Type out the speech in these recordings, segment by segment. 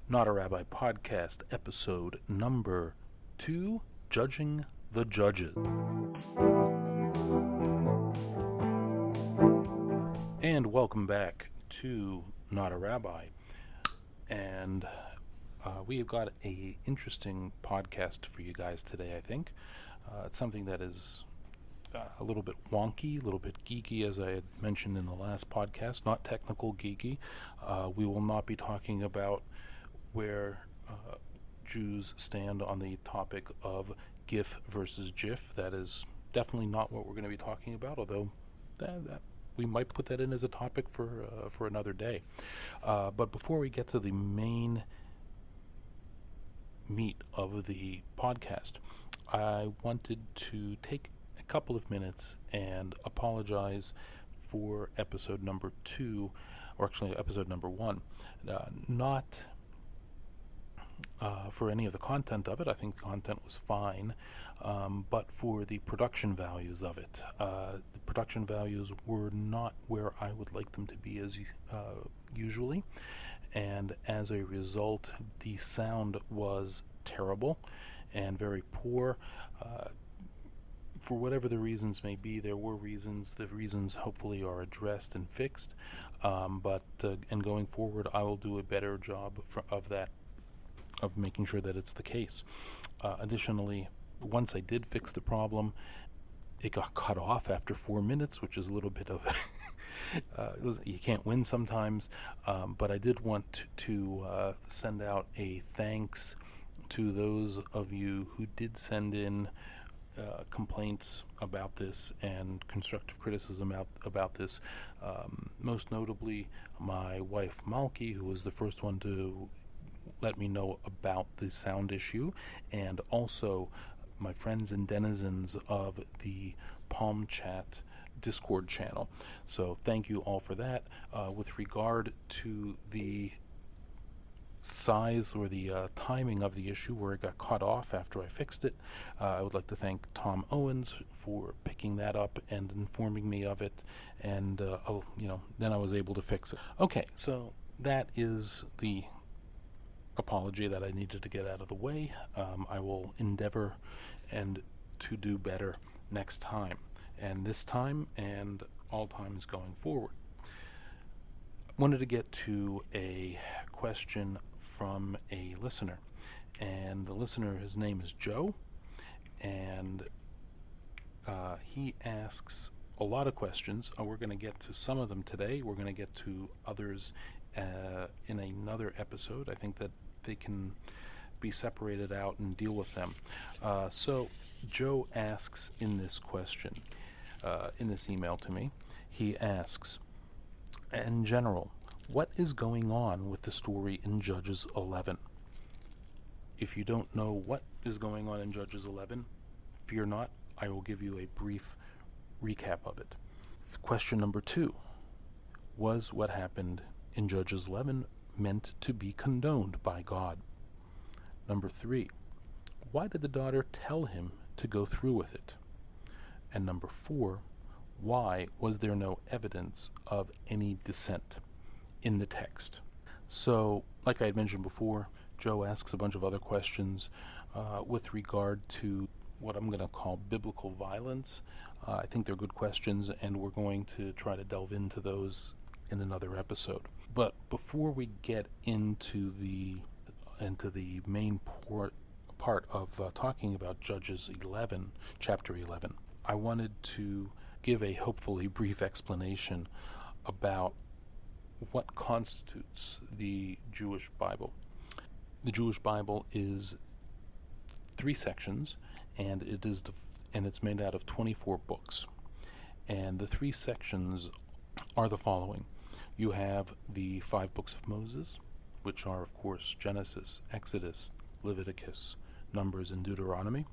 Not a Rabbi podcast, episode number 2, Judging the Judges. And welcome back to Not a Rabbi. And we have got an interesting podcast for you guys today, I think. It's something that is a little bit wonky, a little bit geeky, as I had mentioned in the last podcast, not technical geeky. We will not be talking about where Jews stand on the topic of GIF versus JIF. That is definitely not what we're going to be talking about, although that we might put that in as a topic for another day. But before we get to the main meat of the podcast, I wanted to take a couple of minutes and apologize for episode number 2, or actually episode number 1. Not for any of the content of it. I think the content was fine, but for the production values of it. The production values were not where I would like them to be as usually, and as a result, the sound was terrible and very poor. For whatever the reasons may be, there were reasons. The reasons hopefully are addressed and fixed, but going forward, I will do a better job of that, of making sure that it's the case. Additionally, once I did fix the problem, it got cut off after 4 minutes, which is a little bit of you can't win sometimes, but I did want to send out a thanks to those of you who did send in complaints about this and constructive criticism about this. Most notably, my wife Malki, who was the first one to let me know about the sound issue, and also my friends and denizens of the Palm Chat Discord channel. So thank you all for that. With regard to the size or the timing of the issue where it got cut off after I fixed it, I would like to thank Tom Owens for picking that up and informing me of it, and then I was able to fix it. Okay, so that is the apology that I needed to get out of the way. I will endeavor and to do better next time, and this time and all times going forward. Wanted to get to a question from a listener, and the listener, his name is Joe, and he asks a lot of questions. We're going to get to some of them today. We're going to get to others in another episode. I think that they can be separated out and deal with them. So Joe asks in this question, in this email to me, he asks, in general, what is going on with the story in Judges 11? If you don't know what is going on in Judges 11, fear not, I will give you a brief recap of it. Question number 2, was what happened in Judges 11 meant to be condoned by God? Number 3, why did the daughter tell him to go through with it? And number 4, why was there no evidence of any dissent in the text? So, like I had mentioned before, Joe asks a bunch of other questions with regard to what I'm going to call biblical violence. I think they're good questions, and we're going to try to delve into those in another episode. But before we get into the main part of talking about Judges 11, chapter 11, I wanted to give a hopefully brief explanation about what constitutes the Jewish Bible. The Jewish Bible is 3 sections, and it's made out of 24 books. And the 3 sections are the following. You have the 5 books of Moses, which are, of course, Genesis, Exodus, Leviticus, Numbers, and Deuteronomy.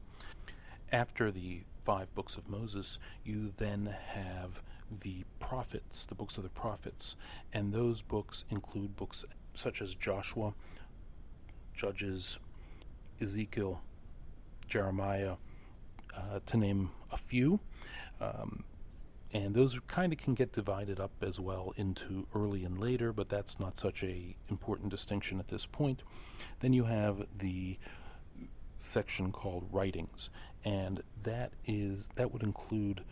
After the 5 books of Moses, you then have the prophets, the books of the prophets, and those books include books such as Joshua, Judges, Ezekiel, Jeremiah, to name a few. And those kind of can get divided up as well into early and later, but that's not such a important distinction at this point. Then you have the section called writings, and that would include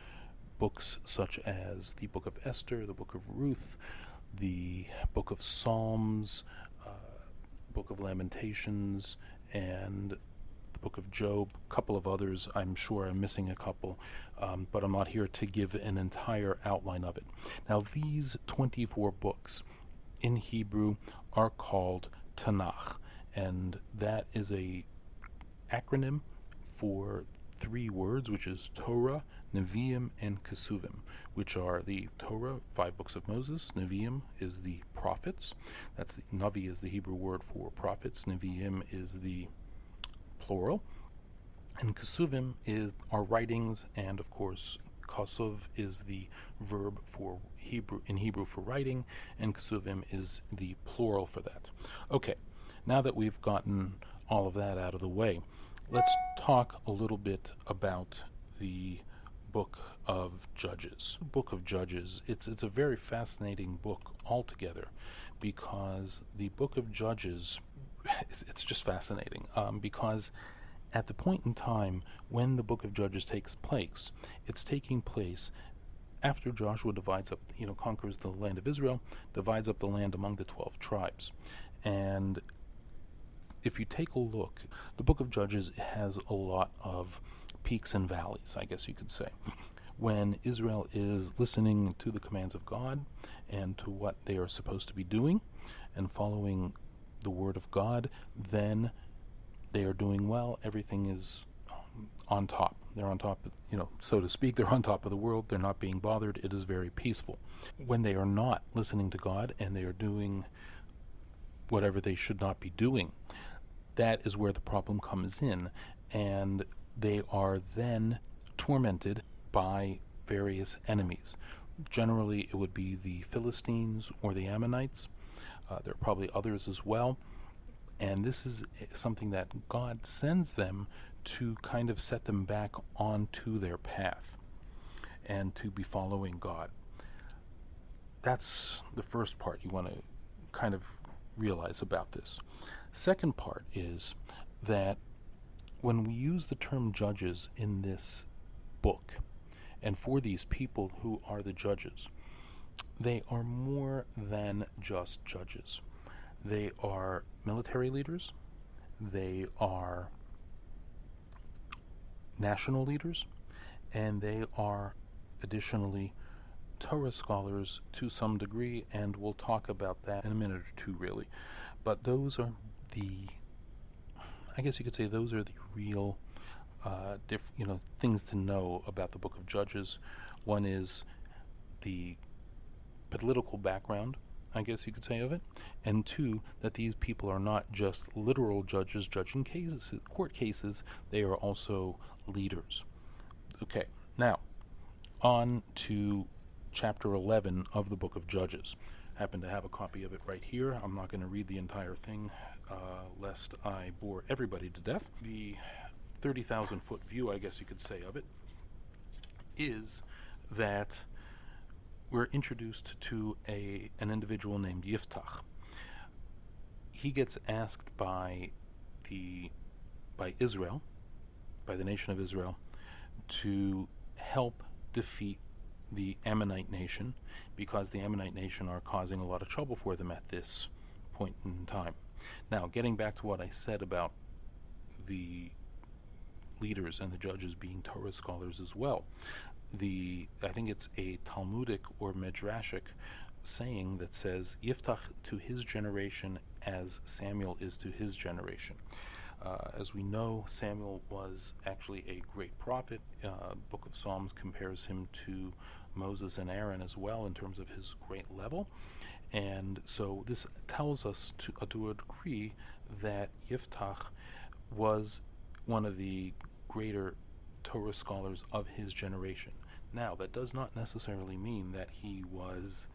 books such as the Book of Esther, the Book of Ruth, the Book of Psalms, Book of Lamentations, and the Book of Job, a couple of others. I'm sure I'm missing a couple, but I'm not here to give an entire outline of it. Now, these 24 books in Hebrew are called Tanakh, and that is a acronym for 3 words, which is Torah, Nevi'im, and Kesuvim, which are the Torah, 5 books of Moses. Nevi'im is the prophets. Navi is the Hebrew word for prophets. Nevi'im is the plural. And Kesuvim are writings, and of course, Kasuv is the verb for in Hebrew for writing, and Kesuvim is the plural for that. Okay, now that we've gotten all of that out of the way, let's talk a little bit about the Book of Judges. Book of Judges, it's a very fascinating book altogether, because the Book of Judges, it's just fascinating, because at the point in time when the Book of Judges takes place, it's taking place after Joshua conquers the land of Israel, divides up the land among the 12 tribes. And if you take a look, the Book of Judges has a lot of peaks and valleys, I guess you could say. When Israel is listening to the commands of God and to what they are supposed to be doing and following the Word of God, then they are doing well. Everything is on top. They're on top, so to speak. They're on top of the world. They're not being bothered. It is very peaceful. When they are not listening to God and they are doing whatever they should not be doing, that is where the problem comes in, and they are then tormented by various enemies. Generally, it would be the Philistines or the Ammonites. There are probably others as well, and this is something that God sends them to kind of set them back onto their path and to be following God. That's the first part you want to kind of realize about this. Second part is that when we use the term judges in this book, and for these people who are the judges, they are more than just judges. They are military leaders, they are national leaders, and they are additionally Torah scholars to some degree, and we'll talk about that in a minute or two, really. But those are I guess you could say those are the real things to know about the Book of Judges. One is the political background, I guess you could say, of it, and 2, that these people are not just literal judges judging court cases, they are also leaders. Okay, now on to chapter 11 of the Book of Judges. I happen to have a copy of it right here. I'm not going to read the entire thing lest I bore everybody to death. The 30,000-foot view, I guess you could say, of it is that we're introduced to an individual named Yiftach. He gets asked by Israel, by the nation of Israel, to help defeat the Ammonite nation, because the Ammonite nation are causing a lot of trouble for them at this point in time. Now, getting back to what I said about the leaders and the judges being Torah scholars as well, I think it's a Talmudic or Midrashic saying that says, Yiftach to his generation as Samuel is to his generation. As we know, Samuel was actually a great prophet. Book of Psalms compares him to Moses and Aaron as well in terms of his great level. And so this tells us to a degree that Yiftach was one of the greater Torah scholars of his generation. Now, that does not necessarily mean that he was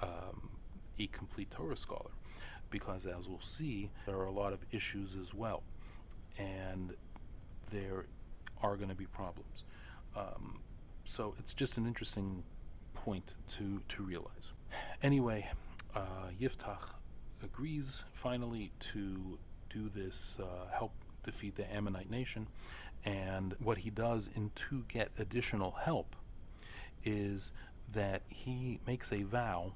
a complete Torah scholar, because as we'll see, there are a lot of issues as well, and there are going to be problems. So it's just an interesting point to realize. Anyway, Yiftach agrees finally to do this, help defeat the Ammonite nation, and what he does to get additional help is that he makes a vow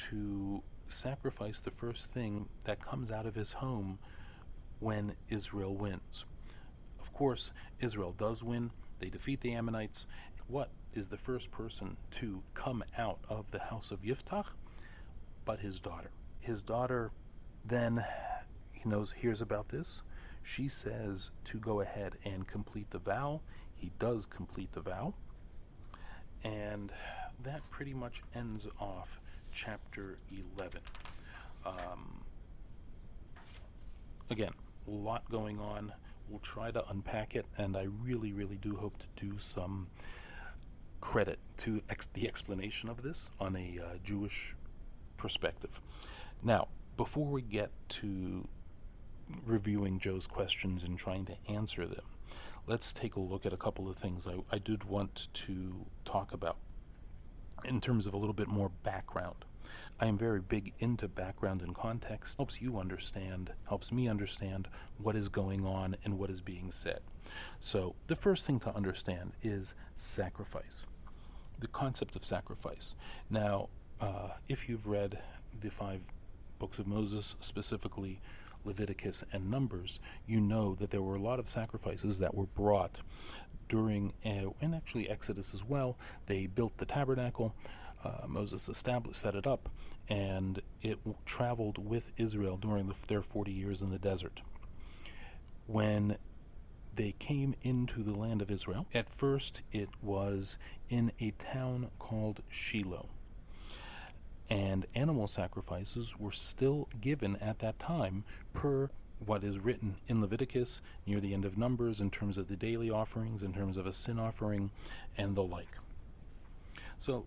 to sacrifice the first thing that comes out of his home when Israel wins. Of course, Israel does win. They defeat the Ammonites. What is the first person to come out of the house of Yiftach but his daughter? His daughter then, hears about this. She says to go ahead and complete the vow. He does complete the vow. And that pretty much ends off chapter 11. Again, a lot going on. We'll try to unpack it, and I really, really do hope to do some credit to the explanation of this on a Jewish perspective. Now, before we get to reviewing Joe's questions and trying to answer them, let's take a look at a couple of things I did want to talk about in terms of a little bit more background. I am very big into background and context. Helps me understand what is going on and what is being said. So the first thing to understand is sacrifice, the concept of sacrifice. Now, if you've read the 5 books of Moses, specifically Leviticus and Numbers, you know that there were a lot of sacrifices that were brought during, and actually Exodus as well. They built the tabernacle. Moses set it up, and it traveled with Israel during their 40 years in the desert. When they came into the land of Israel, at first it was in a town called Shiloh. And animal sacrifices were still given at that time per what is written in Leviticus near the end of Numbers in terms of the daily offerings, in terms of a sin offering, and the like. So,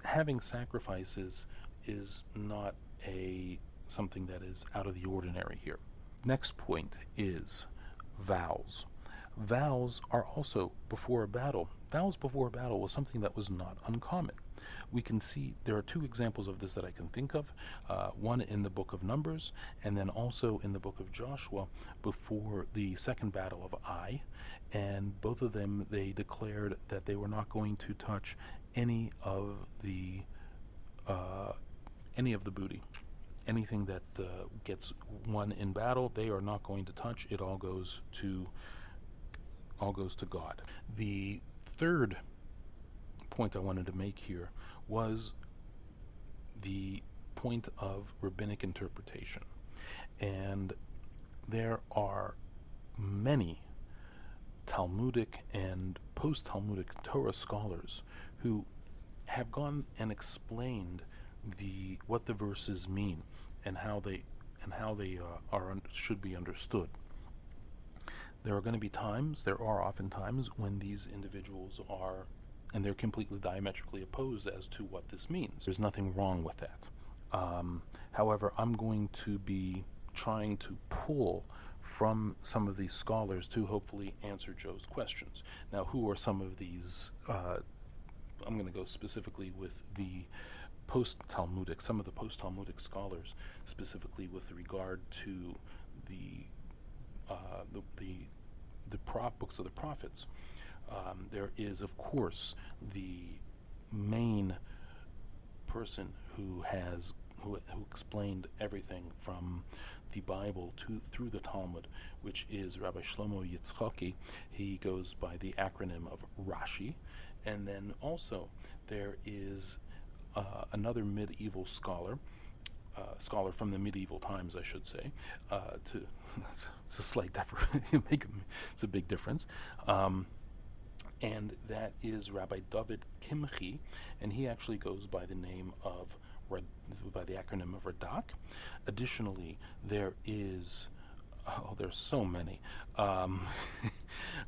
having sacrifices is not something that is out of the ordinary here. Next point is vows. Vows are also before a battle. Vows before a battle was something that was not uncommon. We can see there are 2 examples of this that I can think of, one in the book of Numbers, and then also in the book of Joshua before the second battle of Ai, and both of them they declared that they were not going to touch any of the booty. Anything that gets won in battle, they are not going to touch. It all goes to God. The third point I wanted to make here was the point of rabbinic interpretation. And there are many Talmudic and post-Talmudic Torah scholars who have gone and explained what the verses mean and how they should be understood. There are often times when these individuals they're completely diametrically opposed as to what this means. There's nothing wrong with that. However, I'm going to be trying to pull from some of these scholars to hopefully answer Joe's questions. Now, who are some of these? I'm going to go specifically with the some of the post-Talmudic scholars, specifically with regard to the books of the prophets. There is, of course, the main person who explained everything from the Bible through the Talmud, which is Rabbi Shlomo Yitzchaki. He goes by the acronym of Rashi. And then also there is another medieval scholar from the medieval times, I should say. It's a slight difference. It's a big difference. And that is Rabbi David Kimchi, and he actually goes by the name of by the acronym of Radak. Additionally, there's so many. I'm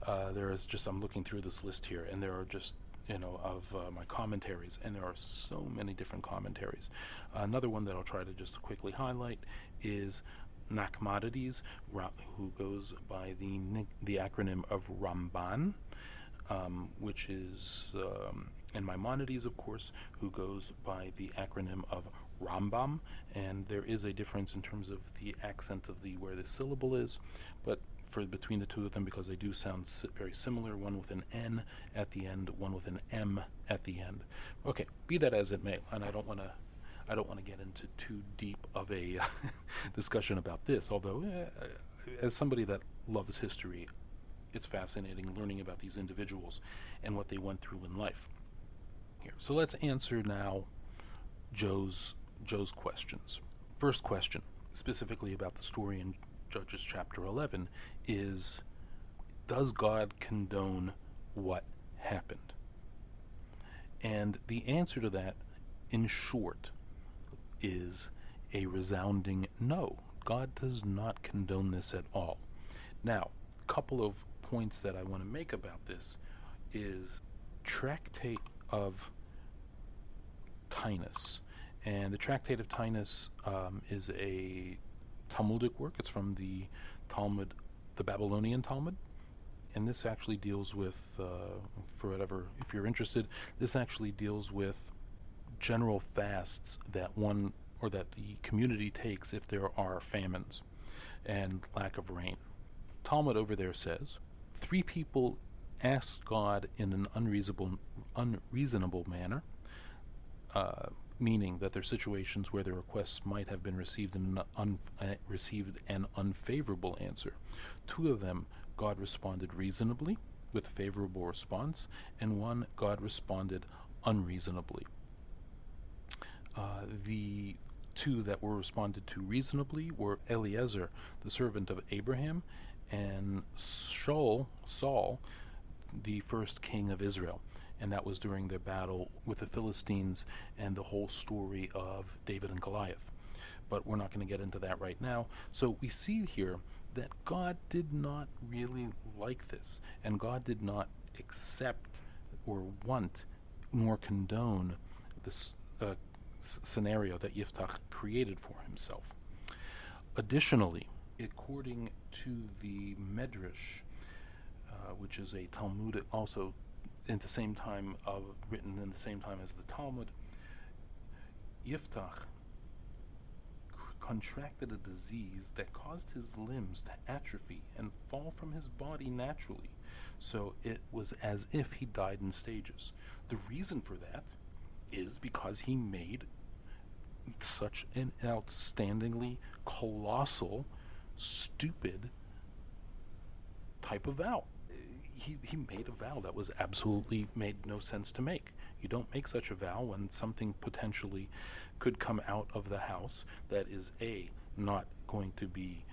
looking through this list here, and there are just of my commentaries, and there are so many different commentaries. Another one that I'll try to just quickly highlight is Nachmanides, who goes by the acronym of Ramban. which is, and Maimonides, of course, who goes by the acronym of Rambam, and there is a difference in terms of the accent of where the syllable is, but between the two of them, because they do sound very similar, one with an N at the end, one with an M at the end. Okay, be that as it may, and I don't want to get into too deep of a discussion about this, although as somebody that loves history, it's fascinating learning about these individuals and what they went through in life. Here, so let's answer now Joe's questions. First question, specifically about the story in Judges chapter 11, is, does God condone what happened? And the answer to that, in short, is a resounding no. God does not condone this at all. Now, a couple of points that I want to make about this is Tractate of Tinus. And the Tractate of Tinus is a Talmudic work. It's from the Talmud, the Babylonian Talmud. And this actually deals with, if you're interested, this actually deals with general fasts that the community takes if there are famines and lack of rain. Talmud over there says, 3 people asked God in an unreasonable manner, meaning that there are situations where their requests might have been received an unfavorable answer. 2 of them, God responded reasonably with a favorable response, and 1, God responded unreasonably. The 2 that were responded to reasonably were Eliezer, the servant of Abraham, and Saul, the first king of Israel. And that was during their battle with the Philistines and the whole story of David and Goliath. But we're not going to get into that right now. So we see here that God did not really like this, and God did not accept or want nor condone this scenario that Yiftach created for himself. Additionally, according to the Medrash, which is a Talmud also written in the same time as the Talmud, Yiftach contracted a disease that caused his limbs to atrophy and fall from his body naturally. So it was as if he died in stages. The reason for that is because he made such an outstandingly colossal, stupid type of vow. He made a vow that was absolutely made no sense to make. You don't make such a vow when something potentially could come out of the house that is not going to be,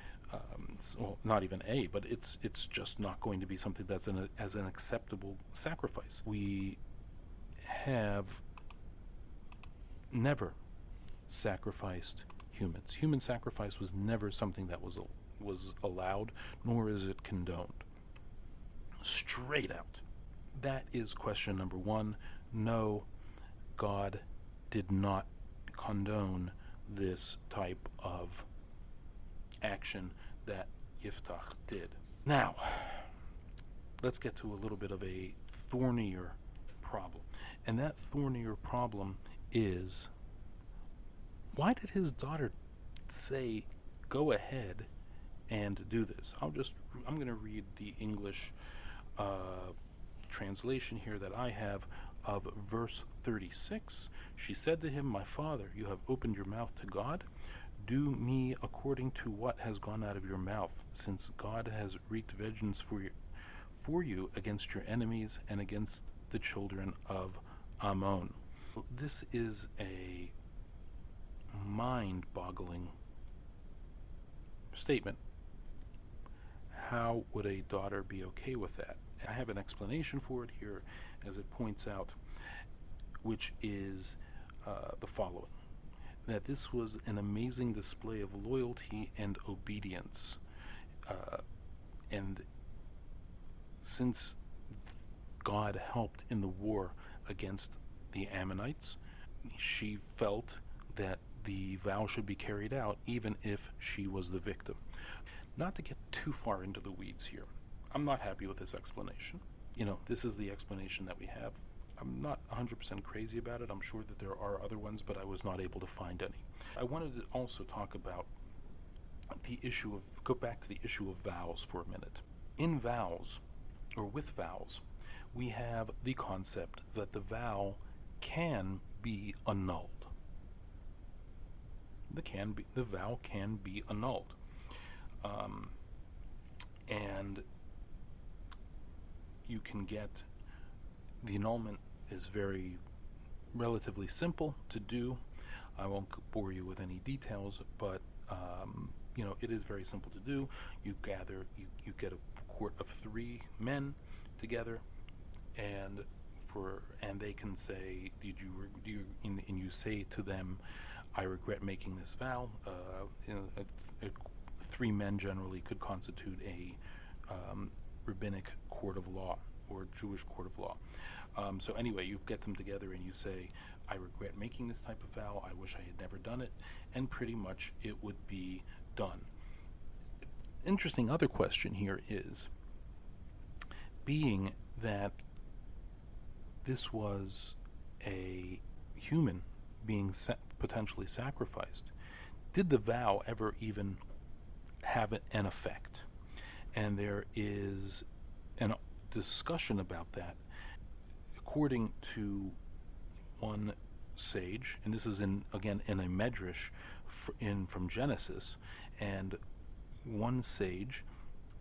not even but it's just not going to be something that's as an acceptable sacrifice. We have never sacrificed humans. Human sacrifice was never something that was allowed, nor is it condoned. Straight out. That is question number 1. No, God did not condone this type of action that Yiftach did. Now, let's get to a little bit of a thornier problem. And that thornier problem is, why did his daughter say, go ahead and do this? I'm going to read the English translation here that I have of verse 36. She said to him, my father, you have opened your mouth to God. Do me according to what has gone out of your mouth, since God has wreaked vengeance for you against your enemies and against the children of Ammon. This is a mind-boggling statement. How would a daughter be okay with that? I have an explanation for it here, as it points out, which is the following: that this was an amazing display of loyalty and obedience. And since God helped in the war against the Ammonites, she felt that the vow should be carried out even if she was the victim. Not to get too far into the weeds here, I'm not happy with this explanation. this is the explanation that we have. I'm not 100% crazy about it. I'm sure that there are other ones, but I was not able to find any. I wanted to also talk about go back to the issue of vows for a minute. In vows, or with vows, we have the concept that the vow can be annulled. The vow can be annulled. And you can get, the annulment is relatively simple to do. I won't bore you with any details, but it is very simple to do. You get a court of 3 men together, and they can say, and you say to them, I regret making this vow. 3 men generally could constitute a rabbinic court of law or Jewish court of law. So anyway, you get them together and you say, I regret making this type of vow. I wish I had never done it. And pretty much it would be done. Interesting other question here is, being that this was a human being potentially sacrificed, did the vow ever even have an effect? And there is a discussion about that. According to one sage, and this is again in a medrash from Genesis, and one sage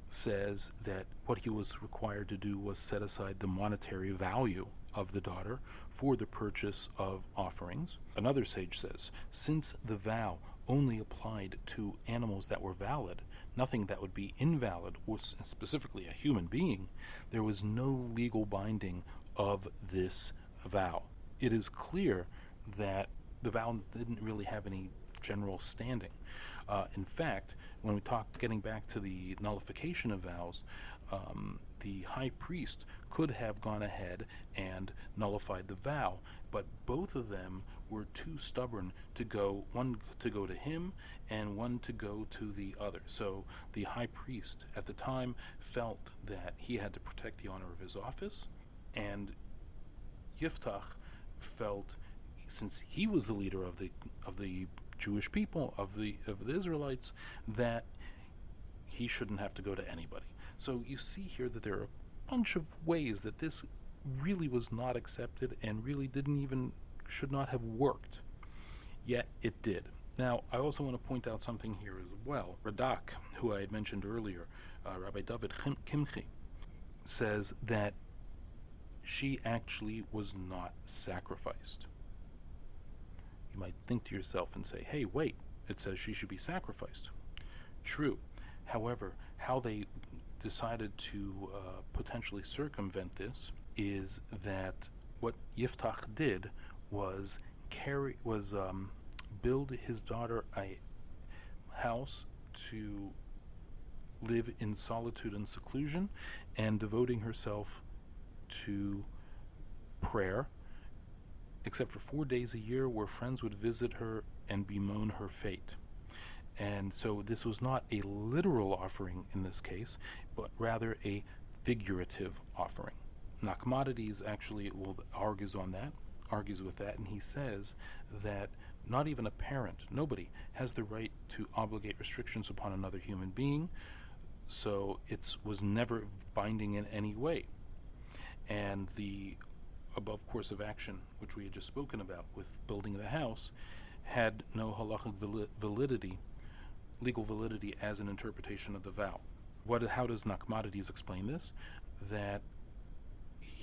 says that what he was required to do was set aside the monetary value of the daughter for the purchase of offerings. Another sage says, since the vow only applied to animals that were valid, nothing that would be invalid, was specifically a human being, there was no legal binding of this vow. It is clear that the vow didn't really have any general standing. In fact, when we talk, getting back to the nullification of vows, the high priest could have gone ahead and nullified the vow, but both of them were too stubborn to go, one to go to him and one to go to the other. So the high priest at the time felt that he had to protect the honor of his office, and Yiftach felt, since he was the leader of the Jewish people, of the Israelites, that he shouldn't have to go to anybody. So you see here that there are a bunch of ways that this really was not accepted and really should not have worked. Yet it did. Now, I also want to point out something here as well. Radak, who I had mentioned earlier, Rabbi David Kimchi, says that she actually was not sacrificed. You might think to yourself and say, hey, wait, it says she should be sacrificed. True. However, how they decided to potentially circumvent this is that what Yiftach did was build his daughter a house to live in solitude and seclusion, and devoting herself to prayer, except for 4 days a year where friends would visit her and bemoan her fate. And so this was not a literal offering in this case, but rather a figurative offering. Nachmanides actually argues with that, and he says that not even a parent, nobody, has the right to obligate restrictions upon another human being, so it was never binding in any way. And the above course of action, which we had just spoken about with building the house, had no halachic validity, legal validity as an interpretation of the vow. How does Nachmanides explain this? That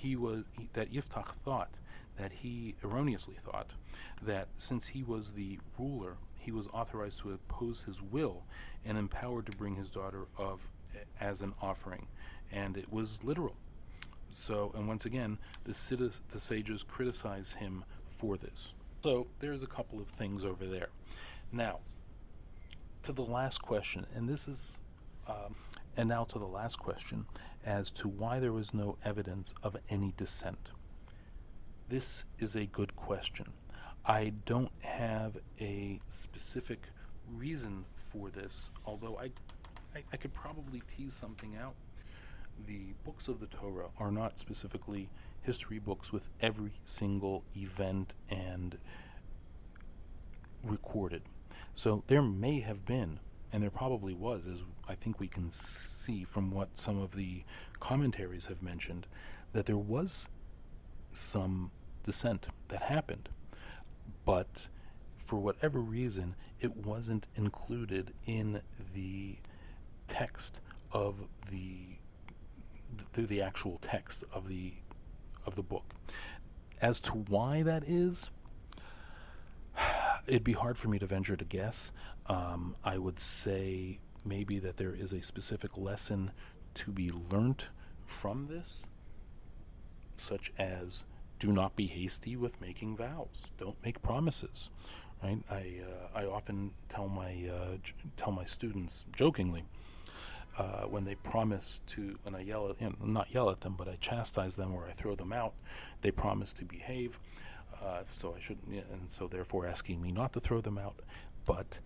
Yiftach thought, that he erroneously thought, that since he was the ruler, he was authorized to oppose his will and empowered to bring his daughter as an offering, and it was literal. So, and once again, the sages criticize him for this. So there's a couple of things over there. Now, to the last question, to the last question as to why there was no evidence of any dissent. This is a good question. I don't have a specific reason for this, although I could probably tease something out. the books of the Torah are not specifically history books with every single event and recorded. So there may have been, and there probably was, as I think we can see from what some of the commentaries have mentioned, that there was some dissent that happened. But for whatever reason, it wasn't included in the text of the actual text of the book. As to why that is, it'd be hard for me to venture to guess. I would say maybe that there is a specific lesson to be learnt from this, such as do not be hasty with making vows. Don't make promises. Right? I often tell my students jokingly when they promise to, and I not yell at them, but I chastise them or I throw them out. They promise to behave, so I shouldn't, and so therefore asking me not to throw them out. But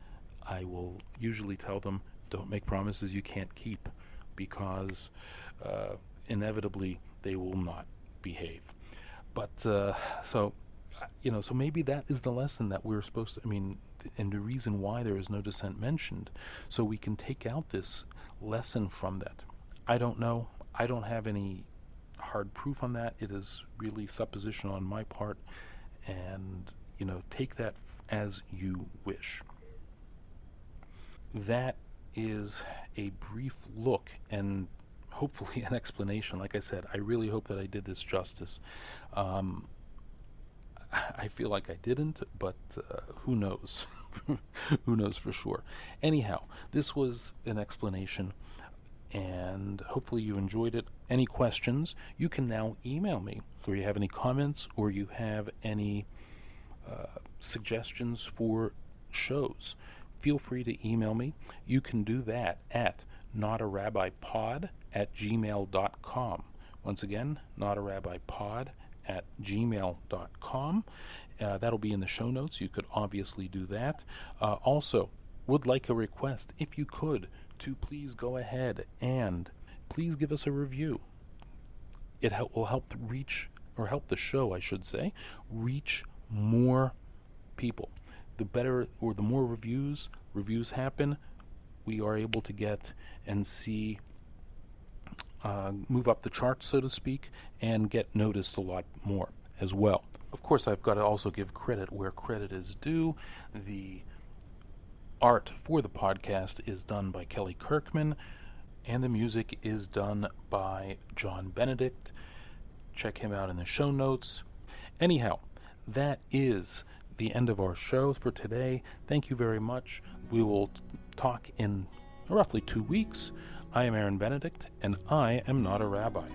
I will usually tell them, don't make promises you can't keep, because inevitably they will not behave. But so maybe that is the lesson that we're supposed to, and the reason why there is no dissent mentioned, so we can take out this lesson from that. I don't know. I don't have any hard proof on that. It is really supposition on my part, and, take that as you wish. That is a brief look and hopefully an explanation. Like I said, I really hope that I did this justice. I feel like I didn't, but who knows? Who knows for sure? Anyhow, this was an explanation, and hopefully you enjoyed it. Any questions, you can now email me, or you have any comments, or you have any suggestions for shows. Feel free to email me. You can do that at notarabbipod@gmail.com. Once again, notarabbipod@gmail.com. That'll be in the show notes. You could obviously do that. Also, would like a request, if you could, to please go ahead and please give us a review. It will help help the show, I should say, reach more people. The better, or the more reviews happen, we are able to get and see, move up the charts, so to speak, and get noticed a lot more as well. Of course, I've got to also give credit where credit is due. The art for the podcast is done by Kelly Kirkman, and the music is done by John Benedict. Check him out in the show notes. Anyhow, that is the end of our show for today. Thank you very much. We will talk in roughly 2 weeks. I am Aaron Benedict, and I am not a rabbi.